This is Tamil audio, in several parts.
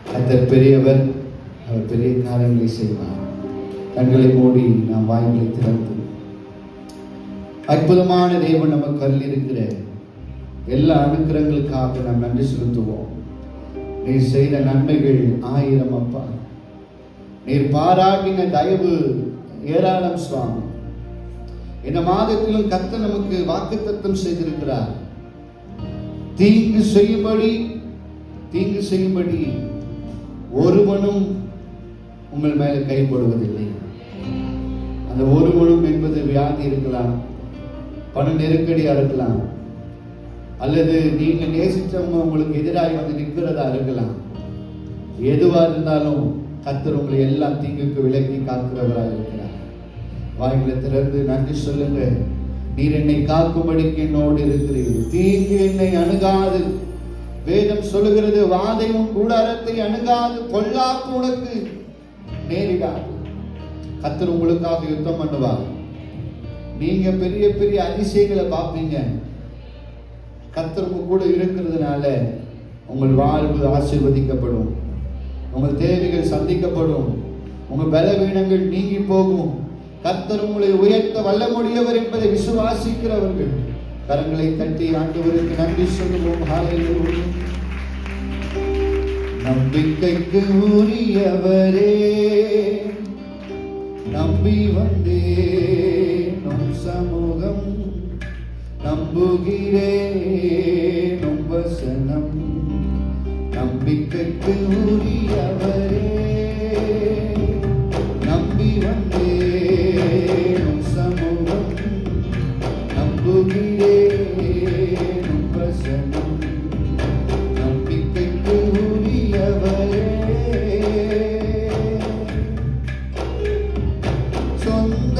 கர்த்தர் பெரியவர், அவர் பெரிய காரியங்களை செய்வார். கண்களை மூடி நாம் வாய்களை திறந்து, அற்புதமான தேவன் நமக்கு அருளியிருக்கிற எல்லா அனுக்கிரகங்களுக்காக நாம் நன்றி செலுத்துவோம். நீர் செய்த நன்மைகள் 1000 அப்பா. நீர் பாராட்டின தயவு ஏராளம் சுவாமி. இந்த மாதத்திலும் கர்த்தர் நமக்கு வாக்குத்தத்தம் செய்திருக்கிறார். தீங்கு செய்யும்படி ஒருவனும் உங்கள் மேல கைப்படுவதில்லை. அந்த ஒருவனும் என்பது வியாதி இருக்கலாம், பண நெருக்கடியா இருக்கலாம், அல்லது நீங்க நேசிச்சவங்க உங்களுக்கு எதிராக வந்து நிற்கிறதா இருக்கலாம். எதுவா இருந்தாலும் கர்த்தர் உங்களை எல்லா தீங்குக்கு விலக்கி காக்கிறவராக இருக்கிறார். வாய்களை திறந்து நன்றி சொல்லுங்க. நீர் என்னை காக்கும்படிக்கு என்னோடு இருக்கிறீர்கள். தீங்கு என்னை அணுகாது. வேதம் சொல்லுகிறது, வாதையும் கூடாரத்தை அணுகாது, பொல்லாப்பு உனக்கு நேரிடாது. கர்த்தர் உங்களுக்காக யுத்தம் பண்ணுவார். நீங்க பெரிய பெரிய அதிசயங்களை பார்ப்பீங்க. கர்த்தர் உங்க கூட இருக்கிறதுனால உங்கள் வாழ்வு ஆசீர்வதிக்கப்படும், உங்கள் தேவைகள் சந்திக்கப்படும், உங்கள் பலவீனங்கள் நீங்கி போகும். கர்த்தர் உங்களை உயர்த்த வல்லமுடையவர் என்பதை விசுவாசிக்கிறவர்கள் கரங்களை தட்டி ஆண்டவருக்கு நன்றி சொல்லுவோம். ஹல்லேலூயா. நம்பிக்கைக்கு உரியவரே, நம்பி வந்தேன் உம் சமூகம், நம்புகிறேன் உம் வசனம். நம்பிக்கைக்கு உரியவரே, நம்பி வந்தேன் உம் சமூகம், நம்புகிறேன் உம் வசனம். நம்பிக்கைக்கு உரியவரே, சொந்த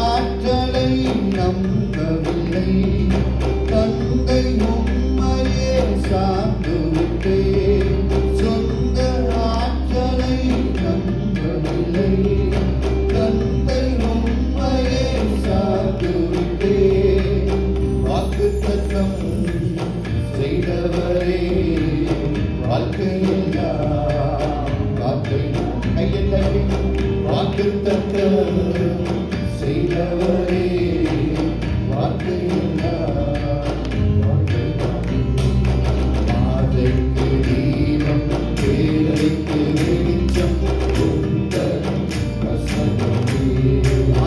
ஆற்றலை நம்பவில்லை, தந்தை உம்மையே சார்ந்து விட்டேன். சொந்த ஆற்றலை நம்பவில்லை, தந்தை உம்மையே சார்ந்து விட்டேன். வாக்குத்தத்தம் செய்தவரே, வாழ்க்கையெல்லாம் காத்தை கையை தட்டி. வாக்குத்தத்தம் செய்தவரே, வாழ்க்கையெல்லாம் பாதைக்கு தீபம், பேரைக்கு வெளிச்சம்,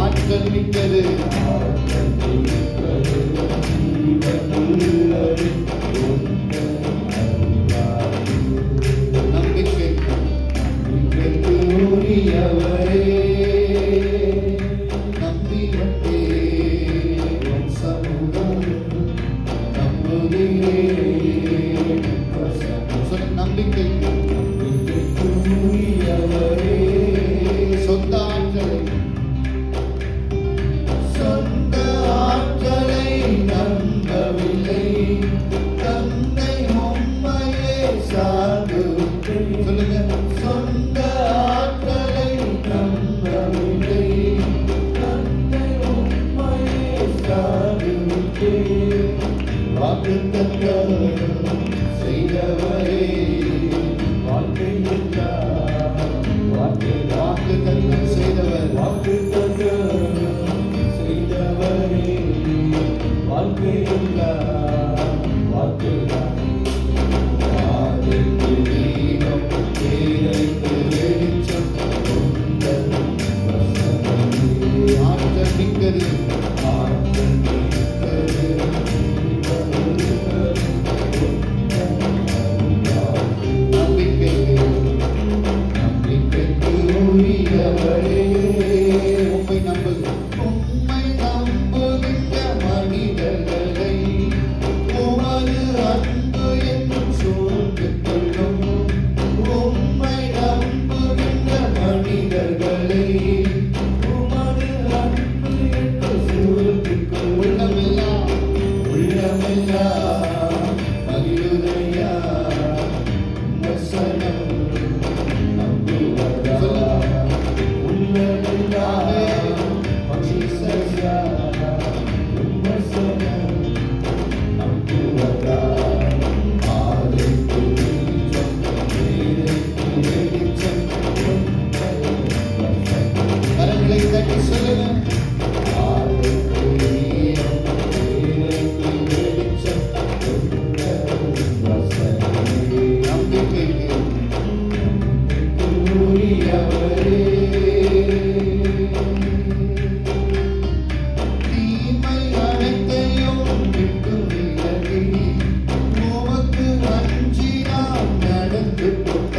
ஆற்றல் மிக்கது, நம்பிக்கைக்கு உரியவரே, நம்பி வந்தேன் உம் சமூகம், நம்புகிறேன் வசனம். நம்பிக்கைக்கு உரியவரே, சொந்த ஆற்றலை நம்பவில்லை, தந்தை உம்மையே சார்ந்து. சொல்லுங்க, சொந்த ஆற்றலை நம்பவில்லை, தந்தை உம்மையே சார்ந்து. வாக்குத்தத்தம் செய்தவரே, வாக்குத்தத்தம் செய்தவர், வாக்குத்தத்தம் செய்தவரே, வாழ்க்கையெல்லாம் பாதைக்கு தீபம், பேரைக்கு வெளிச்சம், ஆற்றல் மிக்கது, ஆற்றல் மிக்கது, நம்பிக்கைக்கு உரியவரே, உம்மை நம்புகின்ற மனிதர்களை உமது அன்பு என்னும் சூழ்ந்துக் கொள்ளும். உம்மை நம்புகின்ற மனிதர்களை உமது அன்பு என்று சூழ்ந்துக் கொள்ளும். உள்ளமெல்லாம் மகிழுதையா வசனம் நம்புவதா. உள்ளமெல்லாம்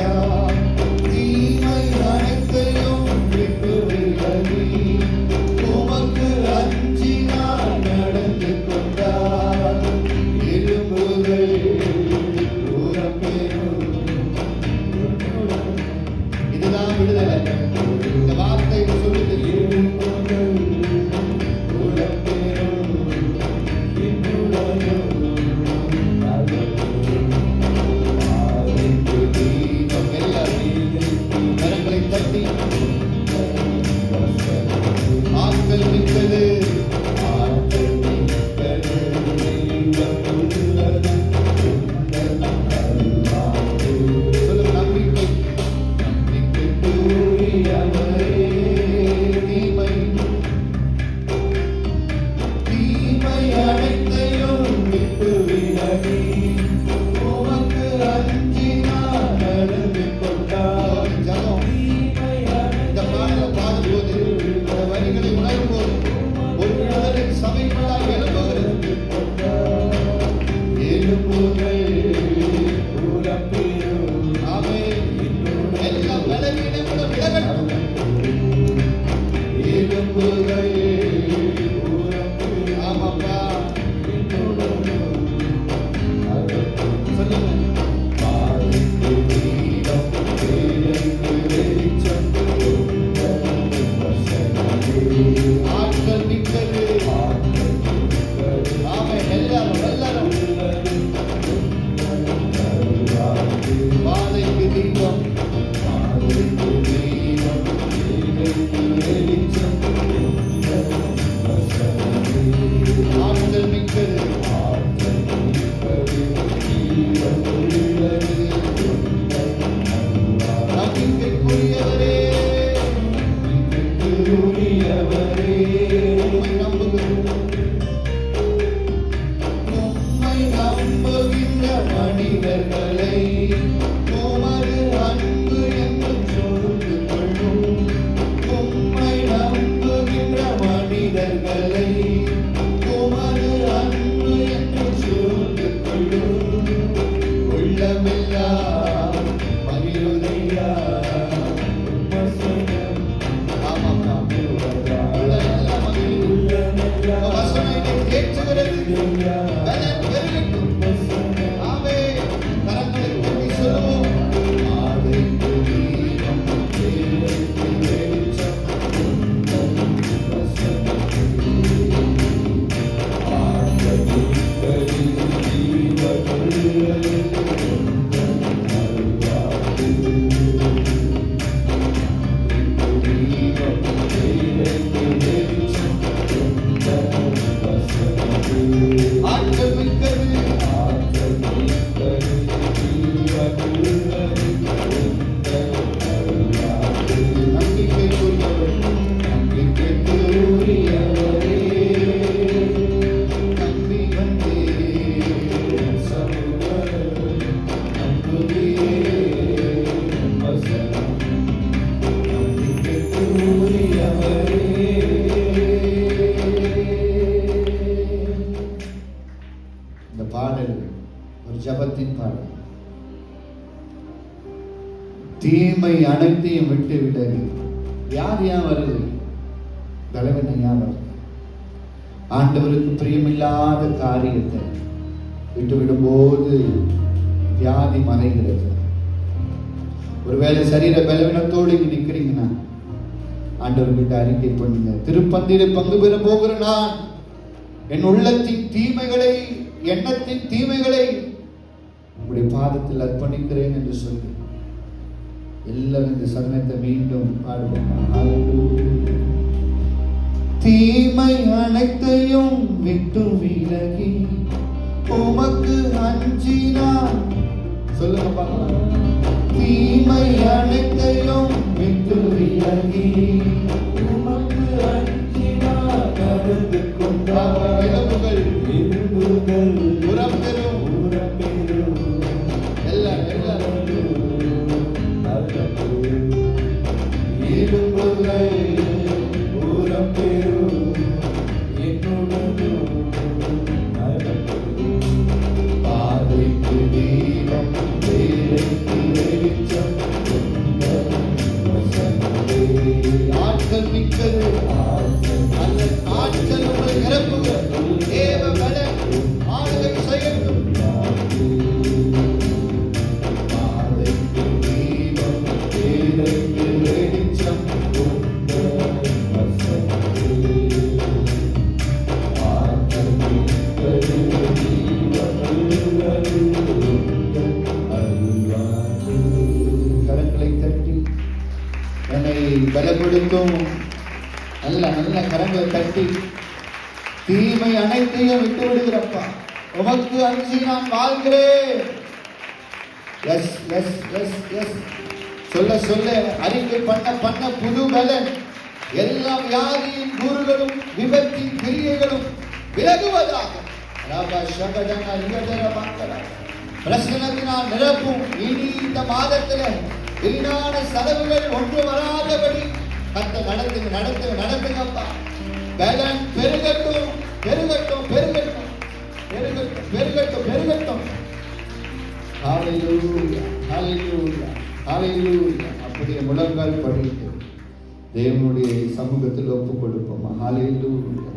கொண்டார். தீமை அனைத்தையும் விட்டு விலகி உமக்கு அஞ்சினார் நடந்து கொண்டார். எலும்புகள் உரப்பெறும். இதுதான் விடுதலை. இந்த வார்த்தை சொல்லுது, எலும்புகள் உரப்பெறும். கரங்களை தட்டி ஆட்கள் மிக்கது, ஆட்கள் மிக்கது, சொல்லுங்க, நம்பிக்கை நம்பிக்கைக்குரியவரே. தீமை தீமை அனைத்தையும் விட்டு விலகி உமக்கு அஞ்சினார் நடந்து கொண்டார். ஜனம் இந்த பாடலை பாடும்போது, இந்த வரிகளை உணரும் போது ஒரு விடுதலை சபைக்குள்ளாய் எழும்புகிறது. எலும்புகள் உரப்பெறும். ஆமென். எல்லா பலவீனங்களும் விலகட்டும். எலும்புகள் உரப்பெறும். ஆமாப்பா, சொல்லுங்க. பாதைக்கு தீபம், வேலைக்கு வெளிச்சம், ஆட்கள் மிக்கது. ஆமென். எல்லாரும் எல்லாரும் பாதைக்கு தீபம், பாதைக்கு தீபம், வேலைக்கு வெளிச்சம், ஆட்கள் மிக்கது, ஆட்கள் மிக்கது, ஜீவன் உள்ளது. நம்பிக்கைக்குரியவரே, நம்பிக்கைக்குரியவரே, உம்மை நம்புகிறோம். உம்மை நம்புகின்ற மனிதர்களை உமது அன்பு என்றும் சூழ்ந்து கொள்ளும். உம்மை நம்புகின்ற மனிதர்களை உமது அன்பு என்றும் சூழ்ந்து கொள்ளும். உள்ளமெல்லாம் மகிழுதையா வசனம். ஆமாப்பா, உள்ளமெல்லாம் மகிழும். வசனம் என்னை தேற்றுகிறது. பலன் பெருகட்டும். ஆமென். கரங்களை தட்டி சொல்லுவோம். ஆதைக்கு தீபம், வேலைக்கு வெளிச்சம், ஆட்கள் மிக்கது, ஜீவன் உள்ளது. ஆட்கள் மிக்கது, ஆட்கள் மிக்கது, ஜீவன் உள்ளது. நம்பிக்கைக்குரியவரே, நம்பிக்கைக்குரியவரே, நம்பி வந்தேன் சமூகம், நம்புகிறேன் வசனம். நம்பிக்கைக்குரியவரே. இந்த பாடல் ஒரு ஜபத்தின் பாடல். தீமை அனைத்தையும் விட்டு விலகி. யார் ஏன் வருது? தலைவன் ஏன் வருது? ஆண்டவருக்கு பிரியமில்லாத காரியத்தை விட்டு விடும்போது வியாதி மறைகிறது. ஒருவேளை சரீர பலவீனத்தோடு இங்க நிக்கிறீங்கன்னா ஆண்டவர்கிட்ட அறிக்கை பண்ணுங்க. திருப்பந்தியில பங்கு பெற போகிற நான் என் உள்ளத்தின் தீமைகளை, எண்ணத்தின் தீமைகளை உங்களுடைய பாதத்தில் அர்ப்பணிக்கிறேன் என்று சொல்லி எல்லாரும் இந்த சரணத்தை மீண்டும் பாடுவோம். தீமை அனைத்தையும் விட்டு விலகி உமக்கு அஞ்சினார். சொல்லுங்க பார்க்கலாம். தீமை அனைத்தையும் விட்டு விலகி உமக்கு அஞ்சினார் நடந்து கொண்டார். எலும்புகள் உரப்பெறும். எல்லாரும் எலும்புகள் உரப்பெறும். என்னுடன் பாதைக்கு தீபம், வேலைக்கு வெளிச்சம், பலப்படுத்தும். நல்ல நல்ல கரங்களை தட்டி தீமை அனைத்தையும் விட்டு விடுகிறப்பா. உமக்கு அஞ்சி நான் வாழ்கிறேன். எஸ் எஸ் எஸ் எஸ் சொல்ல சொல்ல அறிக்கை பண்ண புது பலன். எல்லா வியாதியின் கூறுகளும் விபத்தின் கிரியைகளும் விலகுவதாக. பிரசனத்தினால் நிரப்பும். இனி இந்த மாதத்துல வீணான செலவுகள் ஒன்று வராதபடி நடத்துங்கப்பா. பலன் பெருகட்டும் பெருகட்டும் பெருகட்டும் பெருகட்டும் பெருகட்டும் பெருகட்டும். ஹல்லேலூயா ஹல்லேலூயா ஹல்லேலூயா. அப்படியே முழங்கால் படிட்டு தேவனுடைய சமூகத்தில் ஒப்புக் கொடுப்போம். ஹல்லேலூயா